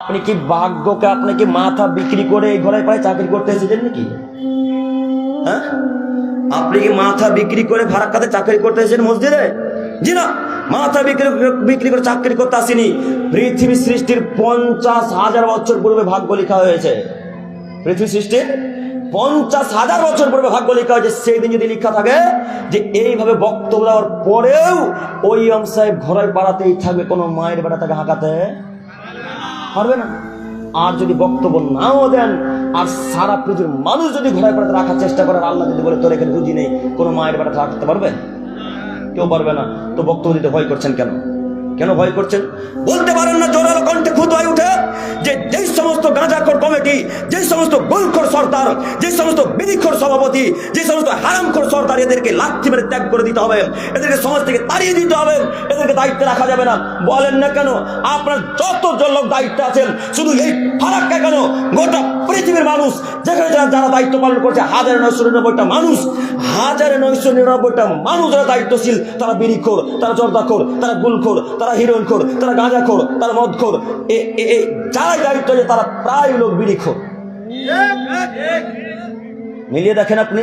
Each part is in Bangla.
আপনি কি ভাগ্যকে আপনি কি মাথা বিক্রি করে এই ঘরে পায়ে চাকরি করতে এসেছেন নাকি? হ্যাঁ, আপনি কি মাথা বিক্রি করে ফারাক্কাতে চাকরি করতে এসেছেন মসজিদে? জি না, মাথা বিক্রি করে চাকরি করতে আসেনি। পৃথিবী সৃষ্টির 50,000 বছর পূর্বে ভাগ্য লেখা হয়েছে। পৃথিবী সৃষ্টির 50,000 বছর পূর্বে ভাগ্য লেখা হয়েছে। সেই দিন যদি লেখা থাকে যে এইভাবে বক্তব্য দেওয়ার পরেও ওই ইমাম সাহেব ঘরে পাড়াতেই থাকবে, কোনো মায়ের বেটা তাকে হাঁকাতে পারবে না। আর যদি বক্তব্য নাও দেন আর সারা পৃথিবীর মানুষ যদি ঘোড়ায় পাড়াতে রাখার চেষ্টা করে, আল্লাহ যদি বলে তোর এখানে রুজি নেই, কোনো মায়ের বেটা রাখতে পারবে? কেউ পারবে না। তো বক্তব্য দিতে ভয় করছেন কেন? কেন ভয় করছেন? বলতে পারেন না জোরালো কণ্ঠে খুতবায় উঠে যে যেই সমস্ত গাঁজাখোর কমিটি, যেই সমস্ত গোলখোর সরদার, যে সমস্ত বিড়িখোর সভাপতি, যে সমস্ত হারামখোর সরদার, এদেরকে লাথি মেরে ত্যাগ করে দিতে হবে, এদেরকে সমাজ থেকে তাড়িয়ে দিতে হবে, এদেরকে দায়িত্বে রাখা যাবে না। বলেন না কেন? আপনার যতজন লোক দায়িত্বে আছেন, শুধু এই ফারাক্কা কেন, গোটা পৃথিবীর মানুষ যেখানে যারা দায়িত্ব পালন করছে, 1999টা মানুষ, 1999টা মানুষ যারা দায়িত্বশীল, তারা বিড়িখোর, তারা জর্দাখোর, তারা গুলখোর, তারা হিরোইনখোর, তারা গাঁজাখোর, তারা মদখোর, যারাই দায়িত্ব আছে তারা প্রায় লোক বিড়িখোর। মিলিয়ে দেখেন আপনি।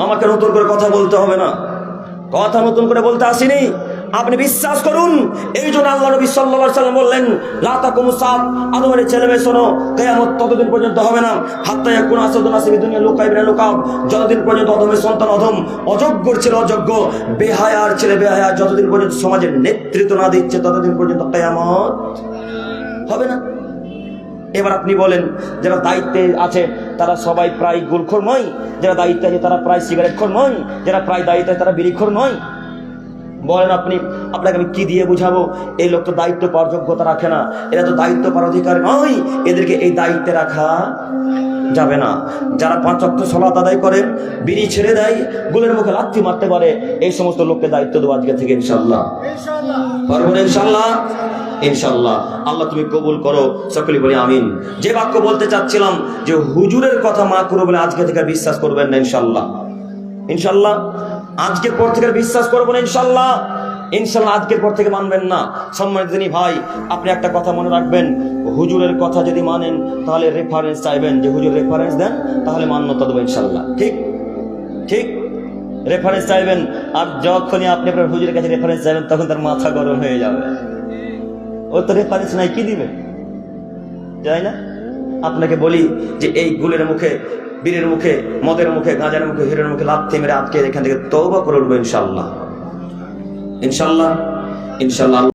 আমাকে নতুন করে কথা বলতে হবে না, কথা নতুন করে বলতে আসিনি। আপনি বিশ্বাস করুন, এই জন্য আল্লাহ নবী সাল্লাল্লাহু আলাইহি ওয়াসাল্লাম বললেন, লা তাকুমু সাআত, আদমের ছেলে মেয়ে শোনো, কিয়ামত ততদিন পর্যন্ত হবে না, হাত্তা ইয়াকুনা আসাদুন নাসি বিদুনিয়া লুকাইবিনা লুকাব, যতদিন পর্যন্ত অধমের সন্তান অধম, অযোগ্যর ছেলে অযোগ্য, বেহায়ার ছেলে বেহায়া যতদিন পর্যন্ত সমাজের নেতৃত্ব না দিচ্ছে, ততদিন পর্যন্ত কিয়ামত হবে না। এবার আপনি বলেন, যারা দায়িত্বে আছে তারা সবাই প্রায় গুলখোর নয়? যারা দায়িত্বে আছে তারা প্রায় সিগারেটখোর নয়? যারা প্রায় দায়িত্বে তারা বিড়িখোর নয়? বলেন আপনি, আপনাকে আমি কি দিয়ে বুঝাবো? এই লোক তো দায়িত্ব পাওয়ার যোগ্যতা রাখে না, এরা তো দায়িত্ব পাওয়ার অধিকার নয়, এদেরকে এই দায়িত্বে রাখা যাবে না। যারা 5 ওয়াক্ত সালাত আদায় করে, বিড়ি ছেড়ে দেয়, গুলের মুখে লাথি মারতে পারে, এই সমস্ত লোককে দায়িত্ব দেবো আজকে থেকে ইনশাআল্লাহ। পারবো না ইনশাআল্লাহ? ইনশাআল্লাহ। আল্লাহ তুমি কবুল করো, সকলে বলি আমিন। যে বাক্য বলতে চাচ্ছিলাম যে হুজুরের কথা মা করো বলে আজকে থেকে বিশ্বাস করবেন না ইনশাআল্লাহ। ইনশাআল্লাহ আজকের পর থেকে বিশ্বাস করবো না ইনশাআল্লাহ। ইনশাআল্লাহ আজকের পর থেকে মানবেন না। সম্মানিত দিনী ভাই, আপনি একটা কথা মনে রাখবেন, হুজুরের কথা যদি মানেন তাহলে রেফারেন্স চাইবেন, যে হুজুর রেফারেন্স দেন তাহলে মান্যতা দেবো ইনশাআল্লাহ। ঠিক ঠিক, রেফারেন্স চাইবেন। আর যখনই আপনি আপনার হুজুরের কাছে রেফারেন্স চাইবেন তখন তার মাথা গরম হয়ে যাবে। ও তো রেফারেন্স নাই, কি দিবে? যাই না? আপনাকে বলি যে এই গুলের মুখে, বীরের মুখে, মদের মুখে, গাঁজার মুখে, হিরের মুখে লাথি মেরে আজকে এখান থেকে তওবা করে উঠবো ইনশাআল্লাহ। ইনশাআল্লাহ, ইনশাআল্লাহ।